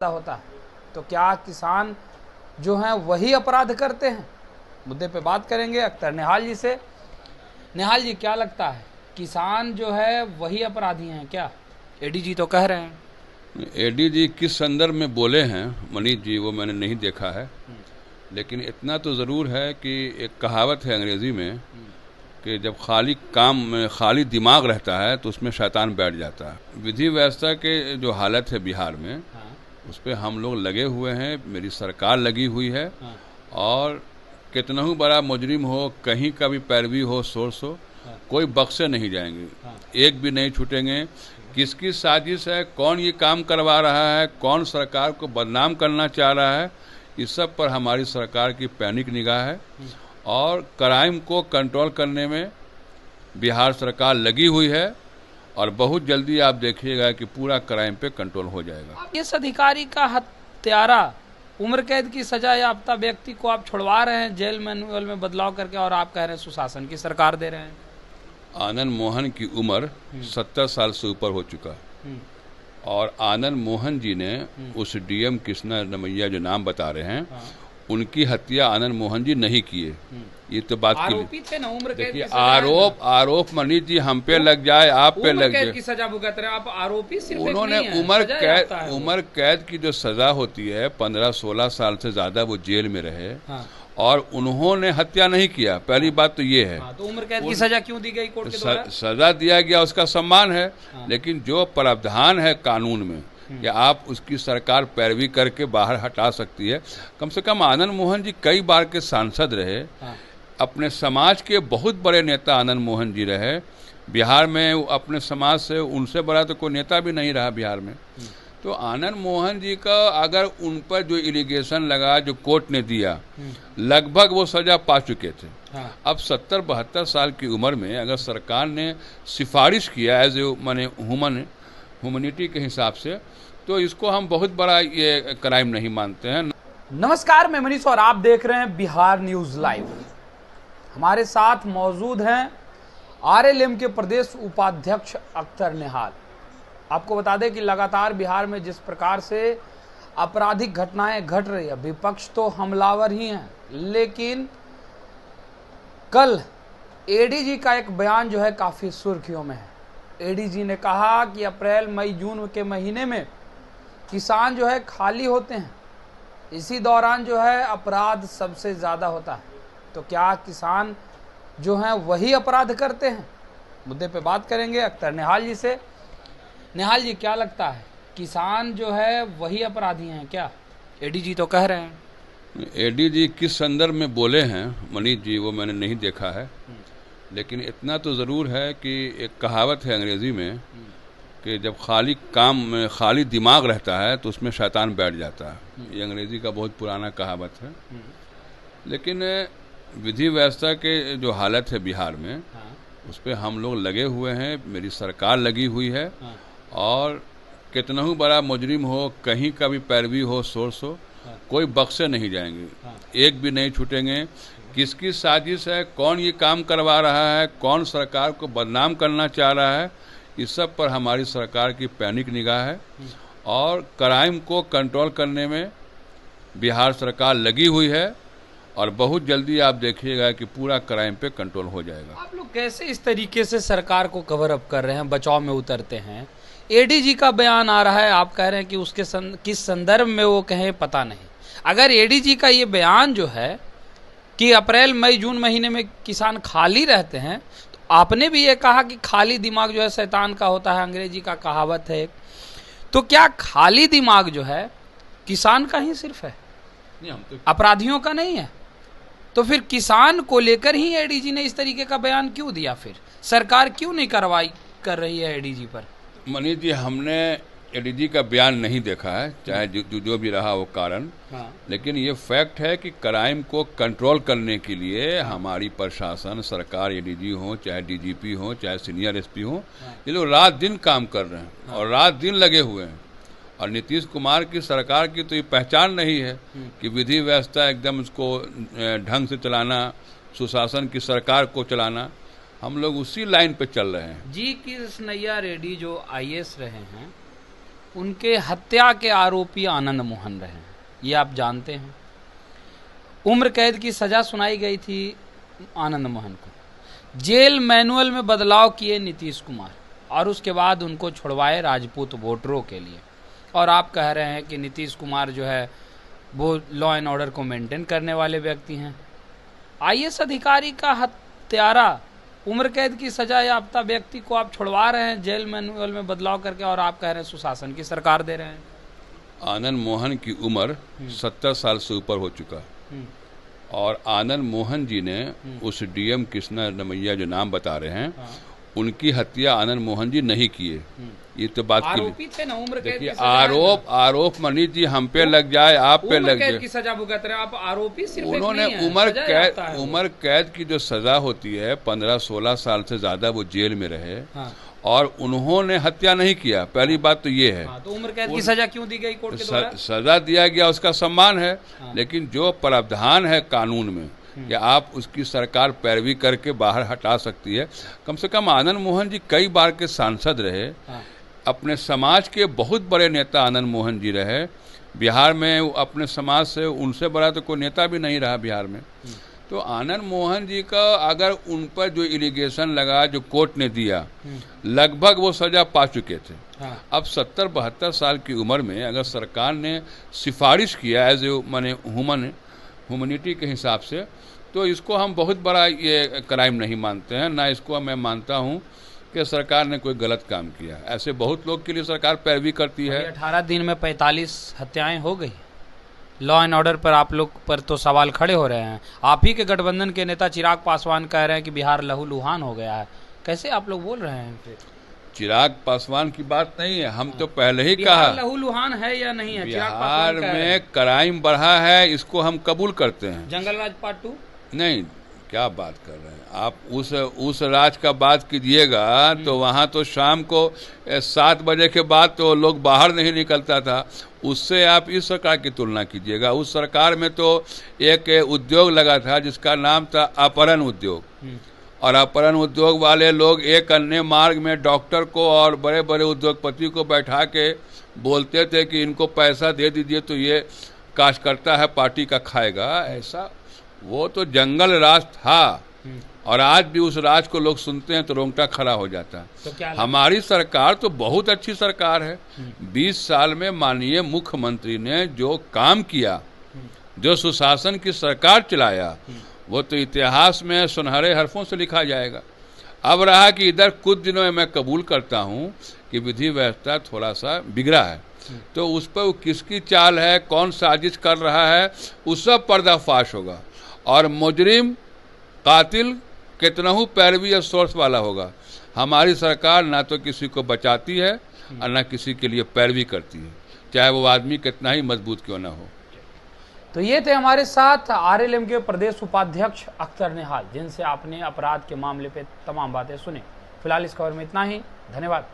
होता है तो क्या किसान जो हैं वही अपराध करते हैं? मुद्दे पे बात करेंगे अख्तर निहाल जी से। निहाल जी, क्या लगता है, किसान जो है वही अपराधी हैं क्या? एडीजी तो कह रहे हैं। एडीजी किस संदर्भ में बोले हैं मनीष जी, वो मैंने नहीं देखा है, लेकिन इतना तो ज़रूर है कि एक कहावत है अंग्रेज़ी में कि जब खाली दिमाग रहता है तो उसमें शैतान बैठ जाता है। विधि व्यवस्था के जो हालत है बिहार में, उस पर हम लोग लगे हुए हैं, मेरी सरकार लगी हुई है, और कितना ही बड़ा मुजरिम हो, कहीं का भी पैरवी हो, सोर्स हो, कोई बख्शे नहीं जाएंगे, एक भी नहीं छूटेंगे। किसकी साजिश है, कौन ये काम करवा रहा है, कौन सरकार को बदनाम करना चाह रहा है, इस सब पर हमारी सरकार की पैनिक निगाह है। और क्राइम को कंट्रोल करने में बिहार सरकार लगी हुई है, और बहुत जल्दी आप देखिएगा कि पूरा क्राइम पे कंट्रोल हो जाएगा। इस अधिकारी का हत्यारा उम्र कैद की सजा याफ्ता व्यक्ति को आप छुड़वा रहे हैं जेल मैनुअल में बदलाव करके, और आप कह रहे हैं सुशासन की सरकार दे रहे हैं। आनंद मोहन की उम्र 70 साल से ऊपर हो चुका, और आनंद मोहन जी ने उस डीएम कृष्णा रमैया जो नाम बता रहे हैं, उनकी हत्या आनंद मोहन जी नहीं किए। ये तो बात आरोपी थे ना, उम्र कैद की सजा। आरोप मनीष जी हम पे लग जाए, आप पे लग जाए, की सजा भुगत रहे आप, आरोपी सिर्फ उन्होंने उम्र कैद की जो सजा होती है 15-16 साल से ज्यादा वो जेल में रहे, और उन्होंने हत्या नहीं किया। पहली बात तो ये है। तो उम्र कैद की सजा क्यों दी गई कोर्ट के द्वारा? सजा दिया गया, उसका सम्मान है, लेकिन जो प्रावधान है कानून में कि आप उसकी सरकार पैरवी करके बाहर हटा सकती है। कम से कम आनंद मोहन जी कई बार के सांसद रहे, अपने समाज के बहुत बड़े नेता आनंद मोहन जी रहे बिहार में। अपने समाज से उनसे बड़ा तो कोई नेता भी नहीं रहा बिहार में। तो आनंद मोहन जी का अगर उन पर जो एलिगेशन लगा, जो कोर्ट ने दिया, लगभग वो सजा पा चुके थे। अब 70-72 साल की उम्र में अगर सरकार ने सिफारिश किया एज ए माने ह्यूमनिटी के हिसाब से, तो इसको हम बहुत बड़ा ये क्राइम नहीं मानते हैं। नमस्कार, मैं मनीष और आप देख रहे हैं बिहार न्यूज लाइव। हमारे साथ मौजूद हैं आरएलएम के प्रदेश उपाध्यक्ष अख्तर निहाल। आपको बता दें कि लगातार बिहार में जिस प्रकार से आपराधिक घटनाएं घट रही है, विपक्ष तो हमलावर ही हैं, लेकिन कल एडीजी का एक बयान जो है काफी सुर्खियों में है। एडीजी ने कहा कि अप्रैल मई जून के महीने में किसान जो है खाली होते हैं, इसी दौरान जो है अपराध सबसे ज्यादा होता है। तो क्या किसान जो हैं वही अपराध करते हैं? मुद्दे पे बात करेंगे अख्तर निहाल जी से। निहाल जी, क्या लगता है, किसान जो है वही अपराधी हैं क्या? एडीजी तो कह रहे हैं। एडीजी किस संदर्भ में बोले हैं मनीष जी, वो मैंने नहीं देखा है, लेकिन इतना तो ज़रूर है कि एक कहावत है अंग्रेज़ी में कि जब खाली दिमाग रहता है तो उसमें शैतान बैठ जाता है। ये अंग्रेज़ी का बहुत पुराना कहावत है। लेकिन विधि व्यवस्था के जो हालत है बिहार में, उस पर हम लोग लगे हुए हैं, मेरी सरकार लगी हुई है, और कितना ही बड़ा मुजरिम हो, कहीं का भी पैरवी हो, सोर्स हो, कोई बख्शे नहीं जाएंगे, एक भी नहीं छूटेंगे। किसकी साजिश है, कौन ये काम करवा रहा है, कौन सरकार को बदनाम करना चाह रहा है, इस सब पर हमारी सरकार की पैनिक निगाह है। और क्राइम को कंट्रोल करने में बिहार सरकार लगी हुई है, और बहुत जल्दी आप देखिएगा कि पूरा क्राइम पे कंट्रोल हो जाएगा। आप लोग कैसे इस तरीके से सरकार को कवर अप कर रहे हैं, बचाव में उतरते हैं? एडीजी का बयान आ रहा है, आप कह रहे हैं कि उसके किस संदर्भ में वो कहें पता नहीं। अगर एडीजी का ये बयान जो है कि अप्रैल मई जून महीने में किसान खाली रहते हैं, तो आपने भी ये कहा कि खाली दिमाग जो है शैतान का होता है, अंग्रेजी का कहावत है। तो क्या खाली दिमाग जो है किसान का ही सिर्फ है, अपराधियों का नहीं है? तो फिर किसान को लेकर ही एडीजी ने इस तरीके का बयान क्यों दिया? फिर सरकार क्यों नहीं कार्रवाई कर रही है एडीजी पर? मनीष जी, हमने एडीजी का बयान नहीं देखा है, चाहे जो भी रहा वो कारण, लेकिन ये फैक्ट है कि क्राइम को कंट्रोल करने के लिए हमारी प्रशासन, सरकार, एडीजी हो, चाहे डीजीपी हो, चाहे सीनियर एसपी हो, ये लोग रात दिन काम कर रहे हैं और रात दिन लगे हुए हैं। और नीतीश कुमार की सरकार की तो ये पहचान नहीं है कि विधि व्यवस्था एकदम उसको ढंग से चलाना, सुशासन की सरकार को चलाना। हम लोग उसी लाइन पे चल रहे हैं। जी कृष्णैया रेड्डी जो आईएएस रहे हैं, उनके हत्या के आरोपी आनंद मोहन रहे हैं, ये आप जानते हैं। उम्र कैद की सजा सुनाई गई थी आनंद मोहन को। जेल मैनुअल में बदलाव किए नीतीश कुमार और उसके बाद उनको छुड़वाए राजपूत वोटरों के लिए। और आप कह रहे हैं कि नीतीश कुमार जो है वो लॉ एंड ऑर्डर को मेंटेन करने वाले व्यक्ति हैं। आईएएस अधिकारी का हत्यारा, उम्र कैद की सजा याफ्ता व्यक्ति को आप छुड़वा रहे हैं जेल मैनुअल में बदलाव करके, और आप कह रहे हैं सुशासन की सरकार दे रहे हैं। आनंद मोहन की उम्र 70 साल से ऊपर हो चुका और आनंद मोहन जी ने उस डीएम कृष्णा रमैया जो नाम बता रहे हैं, उनकी हत्या आनंद मोहन जी नहीं किए। ये तो बात आरोपी थे ना, उम्र कैद की सजा। आरोप मनीष जी हम पे लग जाए, आप पे लग जाए, की सजा भुगत रहे, आप आरोपी सिर्फ उन्होंने उम्र कैद की जो सजा होती है 15-16 साल से ज्यादा वो जेल में रहे। हाँ। और उन्होंने हत्या नहीं किया, पहली बात तो ये है। हाँ, तो उम्र कैद की सजा क्यों दी गई कोर्ट के द्वारा? सजा दिया गया उसका सम्मान है। हाँ। लेकिन जो प्रावधान है कानून में कि आप उसकी सरकार पैरवी करके बाहर हटा सकती है। कम से कम आनंद मोहन जी कई बार के सांसद रहे। हाँ। अपने समाज के बहुत बड़े नेता आनंद मोहन जी रहे। बिहार में अपने समाज से उनसे बड़ा तो कोई नेता भी नहीं रहा बिहार में। तो आनंद मोहन जी का अगर उन पर जो इलिगेशन लगा, जो कोर्ट ने दिया, लगभग वो सजा पा चुके थे। हाँ। अब 70-72 साल की उम्र में अगर सरकार ने सिफारिश किया एज ए माने ह्यूमनिटी के हिसाब से, तो इसको हम बहुत बड़ा ये क्राइम नहीं मानते हैं। ना इसको मैं मानता हूँ कि सरकार ने कोई गलत काम किया। ऐसे बहुत लोग के लिए सरकार पैरवी करती है। 18 दिन में 45 हत्याएं हो गई। लॉ एंड ऑर्डर पर आप लोग पर तो सवाल खड़े हो रहे हैं। आप ही के गठबंधन के नेता चिराग पासवान कह रहे हैं कि बिहार लहूलुहान हो गया है। कैसे आप लोग बोल रहे हैं? फिर चिराग पासवान की बात नहीं है, हम तो पहले ही कहा लहूलुहान है या नहीं है। बिहार में क्राइम बढ़ा है, इसको हम कबूल करते हैं। जंगल राज पार्ट 2 नहीं, क्या बात कर रहे हैं आप? उस राज का बात कीजिएगा तो वहाँ तो शाम को 7 बजे के बाद तो लोग बाहर नहीं निकलता था। उससे आप इस सरकार की तुलना कीजिएगा। उस सरकार में तो एक उद्योग लगा था जिसका नाम था अपहरण उद्योग, और अपहरण उद्योग वाले लोग एक अन्य मार्ग में डॉक्टर को और बड़े बड़े उद्योगपति को बैठा के बोलते थे कि इनको पैसा दे दीजिए तो ये कार्यकर्ता है पार्टी का खाएगा। ऐसा वो तो जंगल राज था, और आज भी उस राज को लोग सुनते हैं तो रोंगटा खड़ा हो जाता है। तो क्या हमारी सरकार तो बहुत अच्छी सरकार है। 20 साल में माननीय मुख्यमंत्री ने जो काम किया, जो सुशासन की सरकार चलाया, वो तो इतिहास में सुनहरे हरफों से लिखा जाएगा। अब रहा कि इधर कुछ दिनों में मैं कबूल करता हूँ कि विधि व्यवस्था थोड़ा सा बिगड़ा है, तो उस पर वो किसकी चाल है, कौन साजिश कर रहा है, उस सब पर्दाफाश होगा। और मुजरिम कातिल कितना ही पैरवी या सोर्स वाला होगा। हमारी सरकार ना तो किसी को बचाती है और ना किसी के लिए पैरवी करती है, चाहे वो आदमी कितना ही मजबूत क्यों ना हो। तो ये थे हमारे साथ आरएलएम के प्रदेश उपाध्यक्ष अख्तर निहाल, जिनसे आपने अपराध के मामले पे तमाम बातें सुनी। फिलहाल इस खबर में इतना ही। धन्यवाद।